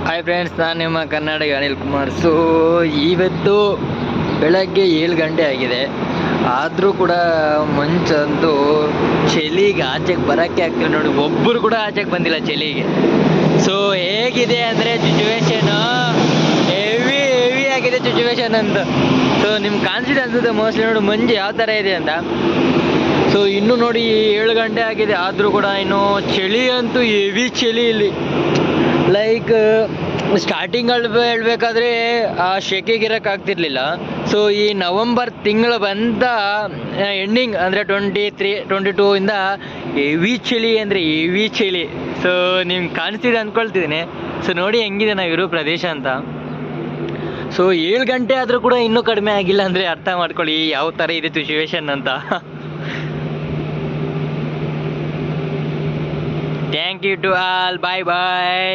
Hi friends, ನಾನು ನಿಮ್ಮ Karnataka Anil Kumar. So ಇವತ್ತು ಬೆಳಗ್ಗೆ 7 ಗಂಟೆ ಆಗಿದೆ, ಆದರೂ ಕೂಡ ಮಂಚಂತೂ ಚಳಿಗೆ ಆಚೆಗೆ ಬರೋಕ್ಕೆ ಆಗ್ತಿಲ್ಲ ನೋಡಿ. ಒಬ್ಬರು ಕೂಡ ಆಚೆಗೆ ಬಂದಿಲ್ಲ ಚಳಿಗೆ. ಸೊ ಹೇಗಿದೆ ಅಂದರೆ ಸಿಚುವೇಶನ್ ಹೆವಿ ಆಗಿದೆ ಸಿಚುವೇಶನ್ ಅಂತ. ಸೊ ನಿಮ್ಗೆ ಕಾಣಿಸಿದೆ ಅನ್ಸುತ್ತೆ ಮೋಸ್ಟ್ಲಿ ನೋಡಿ ಮಂಜು ಯಾವ ಥರ ಇದೆ ಅಂತ. ಸೊ ಇನ್ನೂ ನೋಡಿ 7 ಗಂಟೆ ಆಗಿದೆ, ಆದರೂ ಕೂಡ ಇನ್ನು ಚಳಿ ಅಂತೂ ಹೆವಿ ಚಳಿ ಇಲ್ಲಿ. ಲೈಕ್ ಸ್ಟಾರ್ಟಿಂಗಲ್ಲಿ ಹೇಳ್ಬೇಕಾದ್ರೆ ಆ ಶೆಕೆಗೆ ಇರೋಕ್ಕಾಗ್ತಿರ್ಲಿಲ್ಲ. ಸೊ ಈ ನವಂಬರ್ ತಿಂಗಳು ಬಂದ ಎಂಡಿಂಗ್ ಅಂದರೆ 23, 22 ಇಂದ ಹೆವಿ ಚಳಿ ಅಂದರೆ ಹೆವಿ ಚಳಿ. ಸೊ ನಿಮ್ಗೆ ಕಾಣಿಸ್ತಿದೆ ಅಂದ್ಕೊಳ್ತಿದ್ದೀನಿ. ಸೊ ನೋಡಿ ಹೆಂಗಿದೆ ನಾವಿರೋ ಪ್ರದೇಶ ಅಂತ. ಸೊ 7 ಗಂಟೆ ಆದರೂ ಕೂಡ ಇನ್ನೂ ಕಡಿಮೆ ಆಗಿಲ್ಲ ಅಂದರೆ ಅರ್ಥ ಮಾಡ್ಕೊಳ್ಳಿ ಯಾವ ಥರ ಇದೆ ಸಿಚುವೇಶನ್ ಅಂತ. Thank you to all, bye bye.